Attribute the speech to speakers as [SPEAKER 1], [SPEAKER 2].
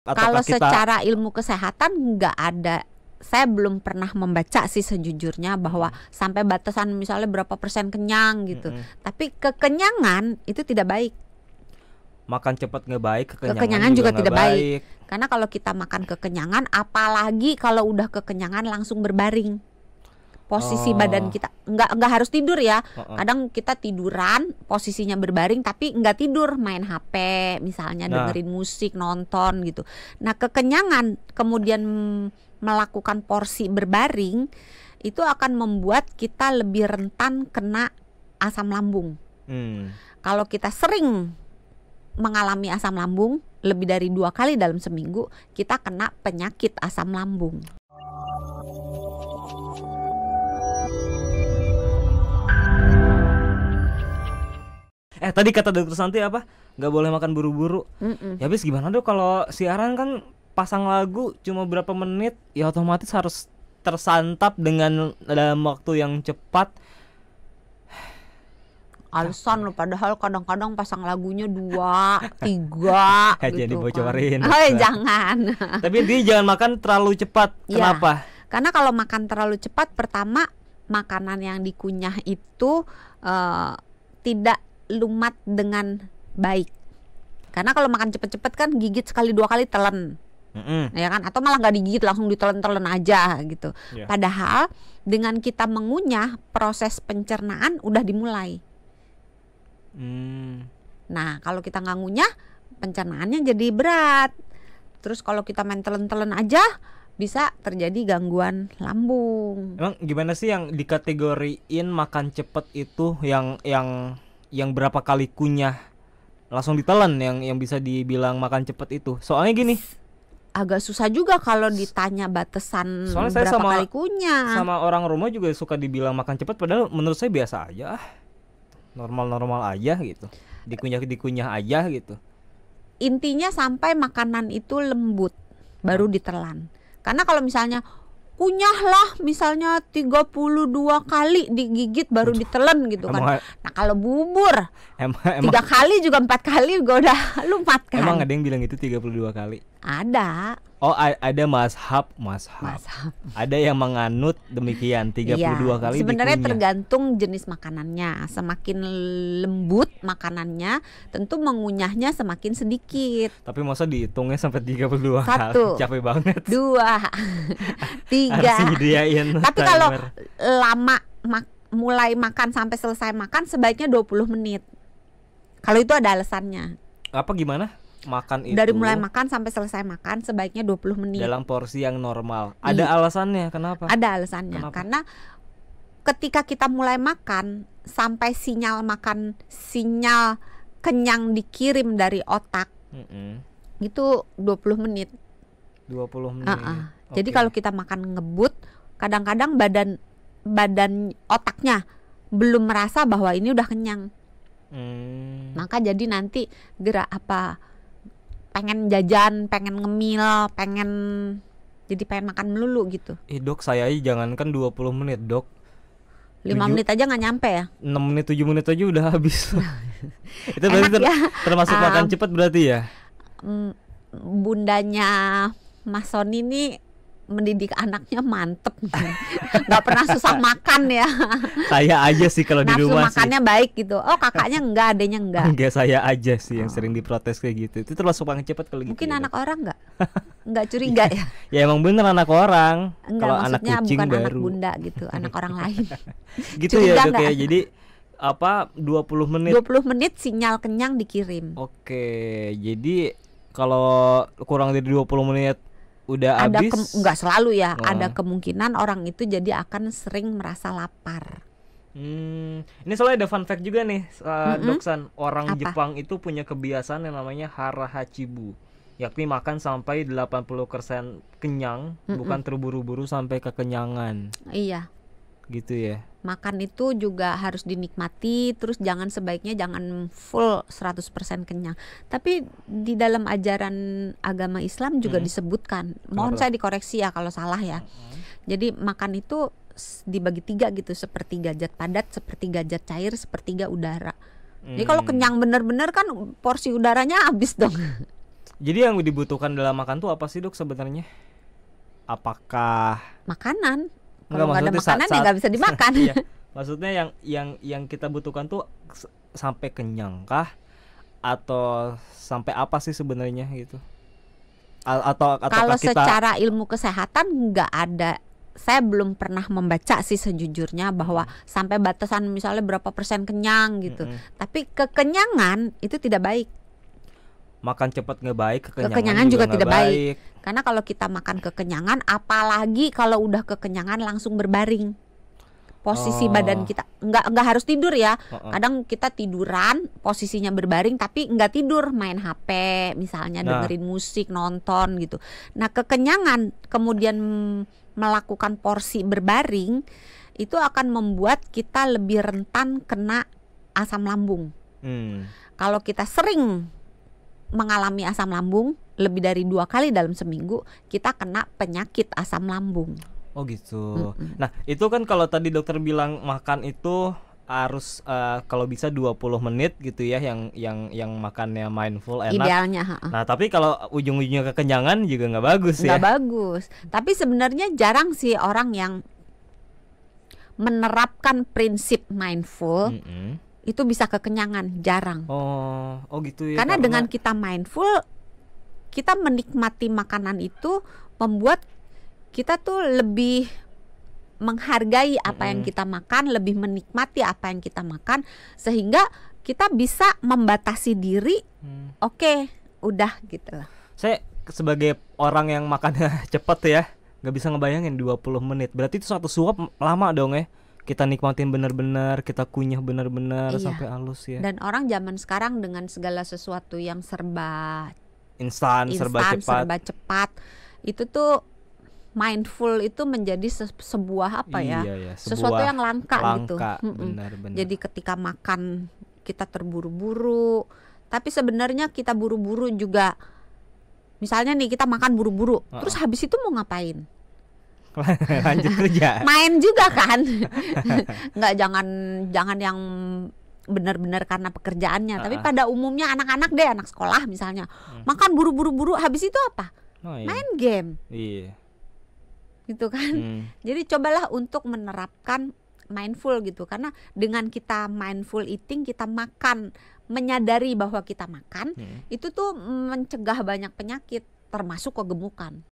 [SPEAKER 1] Kalau
[SPEAKER 2] kita
[SPEAKER 1] secara ilmu kesehatan nggak ada, saya belum pernah membaca sih sejujurnya bahwa sampai batasan misalnya berapa persen kenyang gitu. Tapi kekenyangan itu tidak baik.
[SPEAKER 2] makan cepat nggak baik,
[SPEAKER 1] Kekenyangan juga
[SPEAKER 2] nggak
[SPEAKER 1] tidak baik. Karena kalau kita makan kekenyangan, apalagi kalau udah kekenyangan langsung berbaring. Posisi badan kita nggak harus tidur ya. Kadang kita tiduran, posisinya berbaring tapi nggak tidur, main HP misalnya, dengerin musik, nonton gitu. Nah, kekenyangan kemudian melakukan porsi berbaring itu akan membuat kita lebih rentan kena asam lambung. Kalau kita sering mengalami asam lambung lebih dari 2 kali dalam seminggu, kita kena penyakit asam lambung.
[SPEAKER 2] Tadi kata dokter Santi apa? Nggak boleh makan buru-buru. Ya habis gimana dong kalau siaran kan pasang lagu cuma berapa menit, ya otomatis harus tersantap dengan dalam waktu yang cepat.
[SPEAKER 1] Alasan lo, padahal kadang-kadang pasang lagunya 2, 3 gitu.
[SPEAKER 2] Jadi bocorin.
[SPEAKER 1] Jangan.
[SPEAKER 2] Tapi dia jangan makan terlalu cepat. Kenapa?
[SPEAKER 1] Karena kalau makan terlalu cepat, pertama makanan yang dikunyah itu tidak lumat dengan baik. Karena kalau makan cepet-cepet kan gigit sekali 2 kali telan. Ya kan, atau malah nggak digigit, langsung ditelan-telan aja gitu. Padahal dengan kita mengunyah, proses pencernaan udah dimulai. Nah, kalau kita nggak ngunyah, pencernaannya jadi berat. Terus kalau kita main telan-telan aja, bisa terjadi gangguan lambung.
[SPEAKER 2] Emang gimana sih yang dikategoriin makan cepet itu, yang berapa kali kunyah langsung ditelan yang bisa dibilang makan cepet itu? Soalnya gini,
[SPEAKER 1] agak susah juga kalau ditanya batasan berapa kali kunyah.
[SPEAKER 2] Sama orang rumah juga suka dibilang makan cepet, padahal menurut saya biasa aja, normal-normal aja gitu, dikunyah aja gitu.
[SPEAKER 1] Intinya sampai makanan itu lembut baru ditelan. Karena kalau misalnya kunyahlah misalnya 32 kali digigit baru ditelan gitu kan. Nah, kalau bubur 3 kali juga 4 kali juga udah lumat kan.
[SPEAKER 2] Emang ada yang bilang itu 32 kali?
[SPEAKER 1] Ada.
[SPEAKER 2] Oh, ada mazhab. Ada yang menganut demikian 32 kali.
[SPEAKER 1] Sebenarnya tergantung jenis makanannya. Semakin lembut makanannya, tentu mengunyahnya semakin sedikit.
[SPEAKER 2] Tapi masa dihitungnya sampai 32
[SPEAKER 1] 1,
[SPEAKER 2] kali? Capek banget.
[SPEAKER 1] 2, 3. Tapi kalau lama mulai makan sampai selesai makan sebaiknya 20 menit. Kalau itu ada alasannya.
[SPEAKER 2] Apa gimana? Makan itu
[SPEAKER 1] dari mulai makan sampai selesai makan sebaiknya 20 menit
[SPEAKER 2] dalam porsi yang normal. Ada alasannya kenapa?
[SPEAKER 1] Ada alasannya. Kenapa? Karena ketika kita mulai makan sampai sinyal kenyang dikirim dari otak, itu 20 menit.
[SPEAKER 2] 20 menit.
[SPEAKER 1] Jadi kalau kita makan ngebut, kadang-kadang badan otaknya belum merasa bahwa ini udah kenyang. Maka jadi nanti pengen jajan, pengen ngemil, pengen makan melulu gitu.
[SPEAKER 2] Dok, saya aja jangankan 20 menit dok,
[SPEAKER 1] 5 menit aja gak nyampe ya.
[SPEAKER 2] 6 menit, 7 menit aja udah habis. Itu berarti termasuk makan cepat berarti ya.
[SPEAKER 1] Bundanya Mas Sony ini mendidik anaknya mantep. Gak pernah susah makan ya.
[SPEAKER 2] Saya aja sih kalau di rumah
[SPEAKER 1] nafsu makannya baik gitu. Oh, kakaknya enggak, adanya enggak.
[SPEAKER 2] Enggak, saya aja sih yang sering diprotes kayak gitu. Itu termasuk makan cepat kalau gitu.
[SPEAKER 1] Mungkin
[SPEAKER 2] ya,
[SPEAKER 1] anak orang enggak curiga ya.
[SPEAKER 2] Ya emang bener anak orang.
[SPEAKER 1] Kalau anak kucing
[SPEAKER 2] bukan
[SPEAKER 1] baru. Anak bunda gitu, anak orang lain.
[SPEAKER 2] Gitu ya dok ya. Jadi 20 menit.
[SPEAKER 1] 20 menit sinyal kenyang dikirim.
[SPEAKER 2] Oke, jadi kalau kurang dari 20 menit udah habis.
[SPEAKER 1] Enggak selalu ya. Ada kemungkinan orang itu jadi akan sering merasa lapar.
[SPEAKER 2] Ini soalnya ada fun fact juga nih, Doksan. Orang Jepang itu punya kebiasaan yang namanya hara hachibu, yakni makan sampai 80% kenyang, bukan terburu-buru sampai kekenyangan.
[SPEAKER 1] Iya.
[SPEAKER 2] Gitu ya.
[SPEAKER 1] Makan itu juga harus dinikmati, terus sebaiknya jangan full 100% kenyang. Tapi di dalam ajaran agama Islam juga disebutkan. Mohon saya dikoreksi ya kalau salah ya. Jadi makan itu dibagi 3 gitu, sepertiga zat padat, sepertiga zat cair, sepertiga udara. Jadi kalau kenyang bener-bener kan porsi udaranya habis dong.
[SPEAKER 2] Jadi yang dibutuhkan dalam makan tuh apa sih dok sebenarnya? Apakah
[SPEAKER 1] Makanan.
[SPEAKER 2] Enggak,
[SPEAKER 1] Kalau nggak ada
[SPEAKER 2] maksudnya
[SPEAKER 1] makanan ya nggak bisa dimakan.
[SPEAKER 2] Iya. Maksudnya yang kita butuhkan tuh sampai kenyang kah? Atau sampai apa sih sebenarnya gitu? Atau
[SPEAKER 1] Kalau
[SPEAKER 2] kita
[SPEAKER 1] secara ilmu kesehatan nggak ada, saya belum pernah membaca sih sejujurnya bahwa sampai batasan misalnya berapa persen kenyang gitu. Tapi kekenyangan itu tidak baik.
[SPEAKER 2] makan cepat nggak baik,
[SPEAKER 1] Kekenyangan juga
[SPEAKER 2] nggak
[SPEAKER 1] tidak baik. Karena kalau kita makan kekenyangan, apalagi kalau udah kekenyangan langsung berbaring. Posisi badan kita nggak harus tidur ya. Kadang kita tiduran, posisinya berbaring tapi nggak tidur, main HP misalnya, dengerin musik, nonton gitu. Nah, kekenyangan kemudian melakukan porsi berbaring itu akan membuat kita lebih rentan kena asam lambung. Kalau kita sering mengalami asam lambung lebih dari 2 kali dalam seminggu, kita kena penyakit asam lambung.
[SPEAKER 2] Oh gitu. Nah itu kan kalau tadi dokter bilang makan itu harus kalau bisa 20 menit gitu ya, yang makannya mindful enak.
[SPEAKER 1] Idealnya.
[SPEAKER 2] Nah tapi kalau ujung-ujungnya kekenyangan juga nggak bagus ya.
[SPEAKER 1] Nggak bagus. Tapi sebenarnya jarang sih orang yang menerapkan prinsip mindful itu bisa kekenyangan, jarang.
[SPEAKER 2] Oh gitu ya.
[SPEAKER 1] Karena dengan kita mindful, kita menikmati makanan itu membuat kita tuh lebih menghargai apa yang kita makan, lebih menikmati apa yang kita makan, sehingga kita bisa membatasi diri. Oke, udah gitu lah.
[SPEAKER 2] Saya sebagai orang yang makannya cepet ya, nggak bisa ngebayangin 20 menit. Berarti itu satu suap lama dong ya. Kita nikmatin benar-benar, kita kunyah benar-benar sampai halus ya.
[SPEAKER 1] Dan orang zaman sekarang dengan segala sesuatu yang serba
[SPEAKER 2] instan, serba
[SPEAKER 1] cepat, itu tuh mindful itu menjadi sebuah apa ya? Sesuatu yang langka gitu.
[SPEAKER 2] Benar-benar.
[SPEAKER 1] Jadi ketika makan kita terburu-buru, tapi sebenarnya kita buru-buru juga. Misalnya nih kita makan buru-buru, terus habis itu mau ngapain?
[SPEAKER 2] Lanjut kerja.
[SPEAKER 1] Main juga kan? Nggak, jangan yang benar-benar karena pekerjaannya, tapi pada umumnya anak-anak deh, anak sekolah misalnya, makan buru-buru, habis itu apa? Main game.
[SPEAKER 2] Iya.
[SPEAKER 1] Gitu kan. Jadi cobalah untuk menerapkan mindful gitu, karena dengan kita mindful eating, kita makan menyadari bahwa kita makan, itu tuh mencegah banyak penyakit termasuk kegemukan.